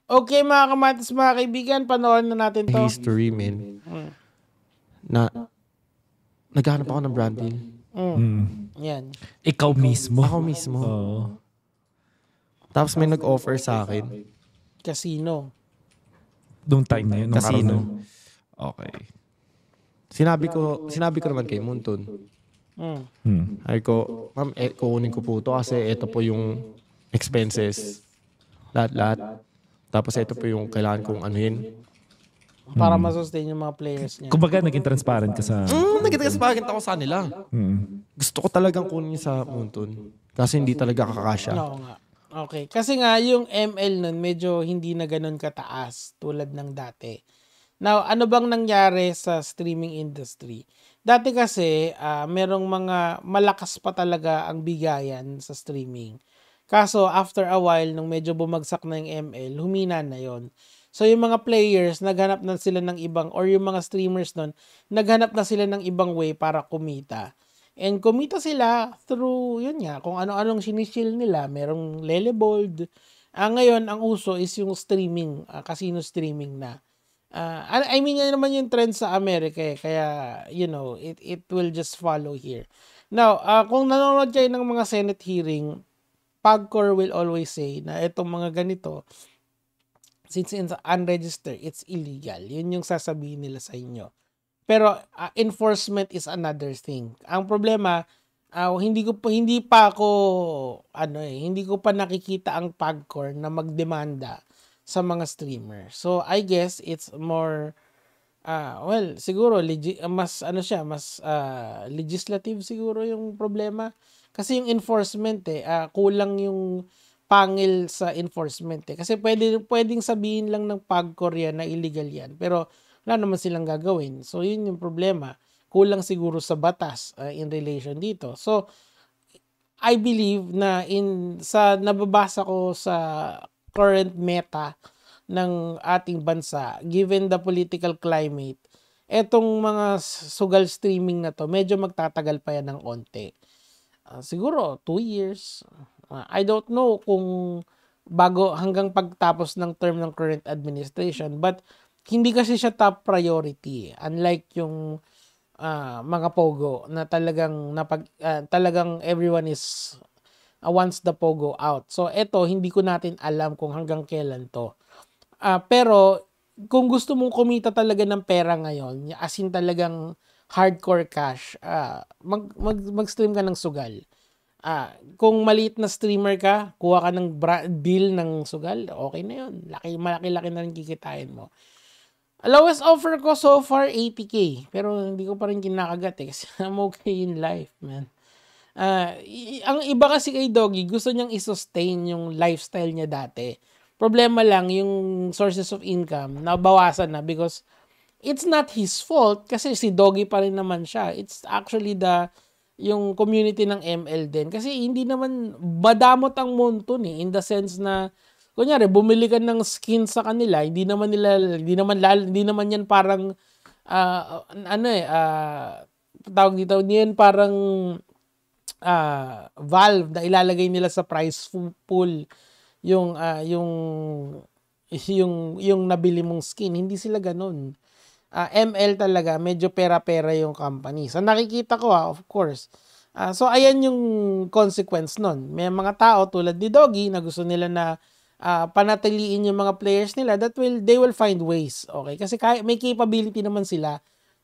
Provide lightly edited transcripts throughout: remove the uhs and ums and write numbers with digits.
Okay, mga kamatis, mga kaibigan, panoorin na natin to. History, man. Na, naghahanap ako ng brand deal. Yan. Ikaw mismo. Ako mismo. Oo. Tapos may nag-offer sa akin. Casino. Noong time na yun. nung Casino. araw na yun. Okay. Sinabi ko naman kay Munton. Ay ko, ma'am, kukunin ko po ito kasi ito po yung expenses. Lahat. Tapos ito po yung kailangan kong anuhin. Para masustain yung mga players niya. Kumbaga, naging transparent ka sa... Nagkita ako sa nila. Gusto ko talagang kunin sa Munton. Kasi hindi talaga kakasya. Oo nga. Okay. Kasi nga, yung ML nun, medyo hindi na ganun kataas tulad ng dati. Now, ano bang nangyari sa streaming industry? Dati kasi, merong mga malakas pa talaga ang bigayan sa streaming. Kaso, after a while, nung medyo bumagsak na yung ML, humina na yon. So, yung mga players, naghanap na sila ng ibang, or yung mga streamers nun, naghanap na sila ng ibang way para kumita. And kumita sila through, yun nga, kung ano-anong sinishil nila. Merong Lelebold. Ngayon, ang uso is yung streaming, casino streaming na. I mean, yan naman yung trend sa Amerika eh. Kaya, you know, it will just follow here. Now, kung nanonood kayo ng mga Senate hearing, PAGCOR will always say na itong mga ganito, since it's unregistered, it's illegal. Yun yung sasabihin nila sa inyo. Pero enforcement is another thing. Ang problema, hindi ko pa nakikita ang PAGCOR na magdemanda sa mga streamer. So I guess it's more siguro mas legislative siguro yung problema. Kasi yung enforcement kulang yung pangil sa enforcement Kasi pwedeng sabihin lang ng PAGCOR yan na illegal yan. Pero wala naman silang gagawin. So yun yung problema. Kulang siguro sa batas in relation dito. So I believe na sa nababasa ko sa current meta ng ating bansa, given the political climate, etong mga sugal streaming na to, medyo magtatagal pa yan ng onte. Siguro 2 years. I don't know kung bago hanggang pagtapos ng term ng current administration, but hindi kasi siya top priority. Unlike yung mga pogo na talagang everyone is wants the pogo out. So eto, hindi ko natin alam kung hanggang kailan to. Pero kung gusto mong kumita talaga ng pera ngayon, as in talagang hardcore cash, mag-stream ka ng sugal. Kung maliit na streamer ka, kuha ka ng deal ng sugal, okay na yun. Malaki-laki na rin kikitain mo. Lowest offer ko so far, 80K. Pero hindi ko pa rin kinakagat kasi I'm okay in life, man. Ang iba kasi kay Doggy, gusto niyang i-sustain yung lifestyle niya dati. Problema lang, yung sources of income, nabawasan na because it's not his fault kasi si Doggy pa rin naman siya. It's actually yung community ng ML din. Kasi hindi naman badamot ang Monton in the sense na kunyari bumili ka ng skin sa kanila, hindi naman yan parang tawag dito, hindi yan parang Valve na ilalagay nila sa price pool yung nabili mong skin. Hindi sila ganun. ML talaga, medyo pera-pera yung company. So nakikita ko of course. So ayan yung consequence nun. May mga tao tulad ni Doggy na gusto nila na panatiliin yung mga players nila they will find ways. Okay? Kasi may capability naman sila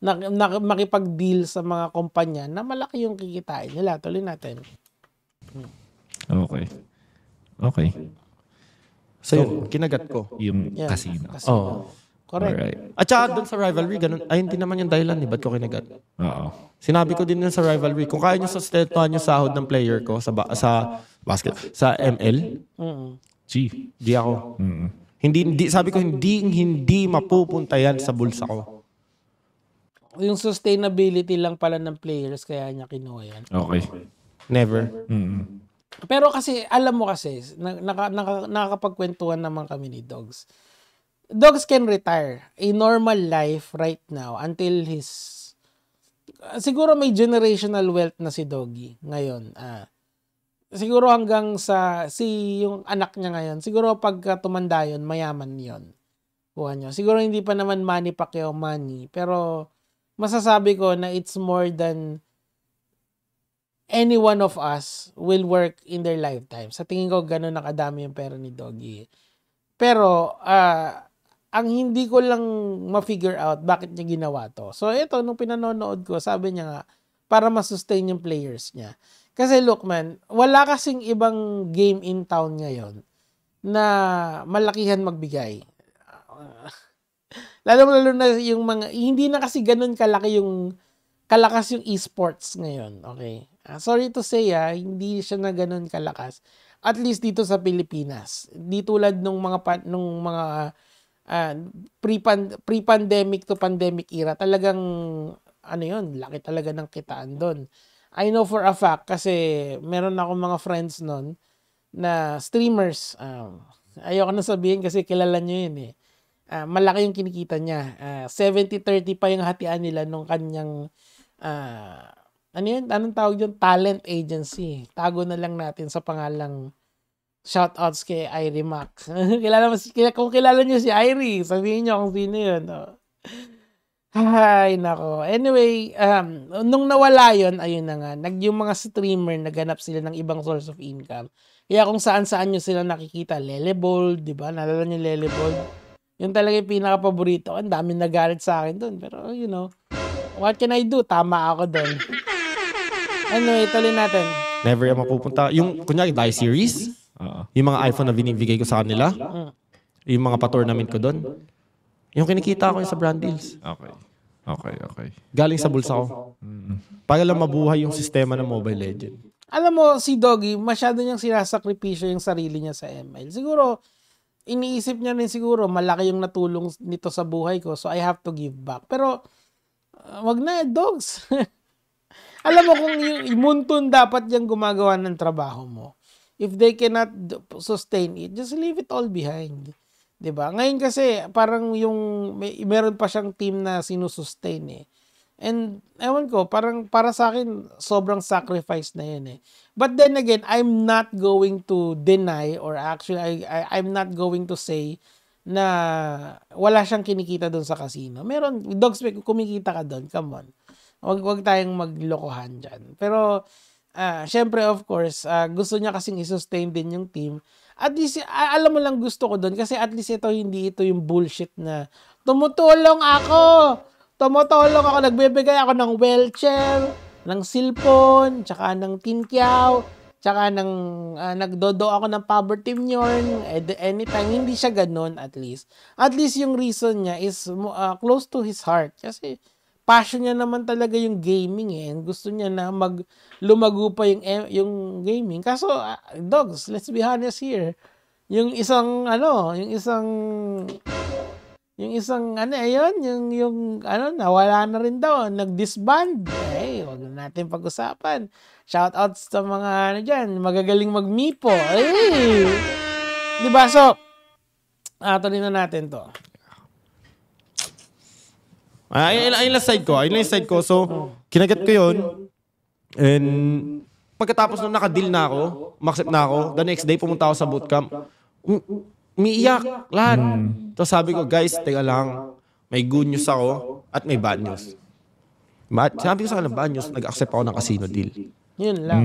na makipag-deal sa mga kumpanya na malaki yung kikitain nila. Tuloy natin. Okay. So kinagat ko. Yung casino. Correct. Alright. At saka doon sa rivalry, ganun. Ay, hindi naman yung dahilan ba't ko kinagat. Oo. Sinabi ko din yun sa rivalry, kung kaya nyo sustentuhan yung sahod ng player ko sa basket, sa ML, di ako. Hindi, sabi ko, hindi mapupunta yan sa bulsa ko. Yung sustainability lang pala ng players kaya niya kinuha yan. Okay. Never. Pero kasi, alam mo kasi, nakakapagkwentuhan naman kami ni Dogs. Dogs can retire a normal life right now until siguro may generational wealth na si Doggy ngayon. siguro hanggang sa yung anak niya ngayon, siguro pagka tumanda yun, mayaman yun. Kuha nyo. Siguro hindi pa naman Manny Pacquiao money, pero masasabi ko na it's more than any one of us will work in their lifetime. Sa tingin ko, gano'n nakadami yung pera ni Doggy. Pero, ang hindi ko lang ma-figure out bakit niya ginawa to. So, ito, nung pinanonood ko, sabi niya nga, para ma-sustain yung players niya. Kasi look man, wala kasing ibang game in town ngayon na malakihan magbigay. Lalo na yung mga, hindi na kasi ganun kalakas yung esports ngayon. Okay. Sorry to say, hindi siya na ganun kalakas. At least dito sa Pilipinas. Di tulad nung mga pre-pandemic to pandemic era, talagang laki talaga ng kitaan doon. I know for a fact kasi meron akong mga friends noon na streamers. Ayoko na sabihin kasi kilala nyo yun eh. Malaki yung kinikita niya. 70-30 pa yung hatian nila nung kanyang anong tawag yun? Talent agency. Tago na lang natin sa pangalang shoutouts kay Irie Mac. Kung kilala niyo si Irie, sabihin niyo kung sino yun. Ay, nako. Anyway, nung nawala yun, ayun na nga, yung mga streamer, naghanap sila ng ibang source of income. Kaya kung saan-saan nyo sila nakikita, Lelebold, di ba? Nalala nyo Lelebold? Yun talaga yung pinaka-paborito. Ang dami nagalit sa akin dun. Pero, what can I do? Tama ako dun. Anyway, tuloy natin. Never yan mapupunta. Yung, kunyari, Die Series, yung mga iPhone na binibigay ko sa kanila, yung mga pa-tournament ko dun, yung kinikita ko yung sa brand deals. Okay. Galing sa bulsa ko. Para lang mabuhay yung sistema ng Mobile Legend. Alam mo, si Doggy, masyado niyang sinasakripisyo yung sarili niya sa ML. Siguro, iniisip niya rin siguro, malaki yung natulong nito sa buhay ko, so I have to give back. Pero, wag na, dogs. Alam mo, kung yung Muntun dapat yung gumagawa ng trabaho mo. If they cannot sustain it, just leave it all behind. 'Di ba? Ngayon kasi parang meron pa siyang team na sinusustain eh. And ewan ko, parang para sa akin sobrang sacrifice na 'yun eh. But then again, I'm not going to deny or actually I'm not going to say na wala siyang kinikita doon sa casino. Meron dogs, kumikita ka doon. Come on. Wag tayong maglokohan diyan. Pero syempre of course, gusto niya kasing i-sustain din yung team. At least, alam mo lang gusto ko doon kasi at least hindi ito yung bullshit na tumutulong ako, nagbibigay ako ng wheelchair, ng cellphone, tsaka ng tinkiaw, tsaka nagdodo ako ng poverty myorn, anytime. Hindi siya ganun at least. At least yung reason niya is close to his heart kasi passion niya naman talaga yung gaming eh. And gusto niya na lumago pa yung gaming. Kaso, dogs, let's be honest here. Yung isang nawala na rin daw, nag-disband. Wag na natin pag-usapan. Shoutouts sa mga dyan, magagaling mag-mipo. Diba? So, tuloy na natin to. Ayun lang side ko. So, kinagat ko yun. And pagkatapos nung naka-deal na ako, ma-accept na ako, the next day pumunta ako sa bootcamp. Umiiyak lahat. So sabi ko, guys, teka lang. May good news ako at may bad news. Sabi ko sa kanila, bad news, nag-accept ako ng casino deal. Yun lang.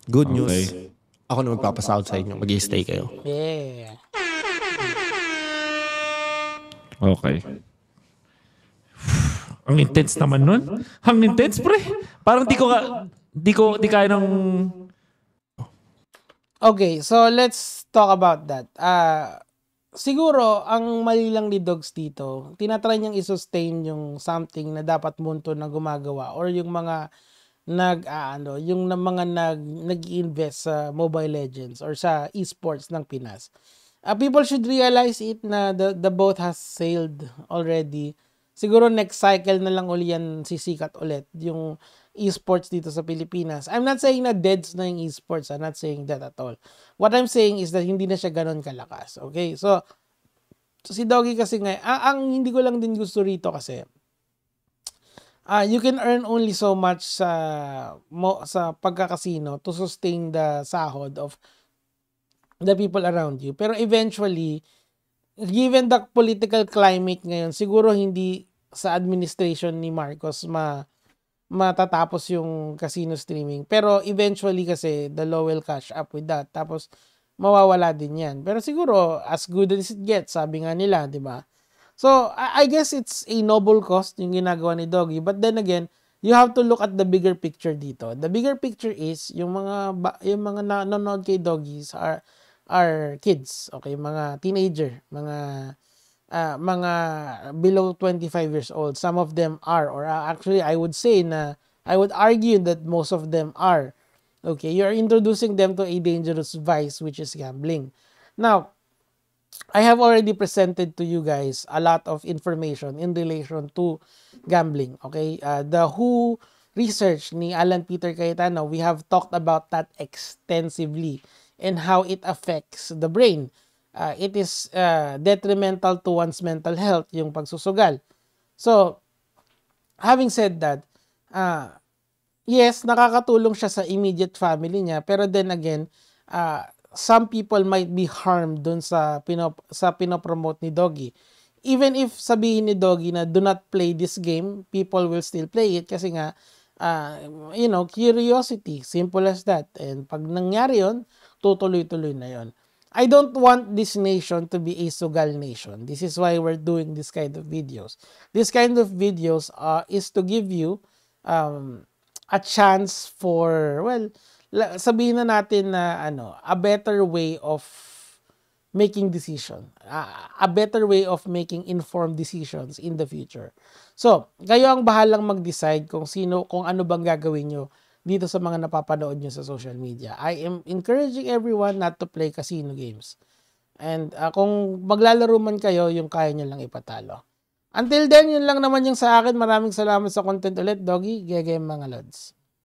Good news. Ako na magpapasahod sa inyo. Mag-i-stay kayo. Yeah. Okay. Ang intense naman nun. Ang intense, pre. Parang di kaya ng... Okay, so let's talk about that. Siguro, ang mali lang ni Dogs dito, tinatry niyang i-sustain yung something na dapat Munto na gumagawa or yung mga nag-invest sa Mobile Legends or sa esports ng Pinas. People should realize it na the boat has sailed already. Siguro next cycle na lang ulit yan sisikat ulit yung esports dito sa Pilipinas. I'm not saying na deads na yung esports. I'm not saying that at all. What I'm saying is that hindi na siya ganon kalakas. Okay? So si Doggy kasi nga, ang hindi ko lang din gusto rito kasi you can earn only so much sa pagkakasino to sustain the sahod of the people around you. Pero eventually, given the political climate ngayon, siguro hindi sa administration ni Marcos matatapos yung casino streaming. Pero eventually kasi the law will catch up with that. Tapos mawawala din yan. Pero siguro as good as it gets, sabi nga nila, di ba? So I guess it's a noble cause yung ginagawa ni Doggy. But then again, you have to look at the bigger picture dito. The bigger picture is yung mga nanonood kay Doggies are kids, okay, mga teenager, mga below 25 years old. Some of them are, or actually I would argue that most of them are. Okay, you're introducing them to a dangerous vice, which is gambling. Now, I have already presented to you guys a lot of information in relation to gambling. Okay, the WHO research ni Alan Peter Cayetano, we have talked about that extensively and how it affects the brain. It is detrimental to one's mental health, yung pagsusugal. So, having said that, yes, nakakatulong siya sa immediate family niya, pero then again, some people might be harmed dun sa pinopromote ni Doggy. Even if sabihin ni Doggy na do not play this game, people will still play it kasi nga, curiosity, simple as that. And pag nangyari yun, tutuloy-tuloy na yun. I don't want this nation to be a sugal nation. This is why we're doing this kind of videos. This kind of videos is to give you a chance for, well, sabihin na natin na a better way of making decision. A better way of making informed decisions in the future. So, kayo ang bahalang mag-decide kung ano bang gagawin nyo dito sa mga napapanood nyo sa social media. I am encouraging everyone not to play casino games. And kung maglalaro man kayo, yung kaya nyo lang ipatalo. Until then, yun lang naman yung sa akin. Maraming salamat sa content ulit, Doggy. Gege mga lods.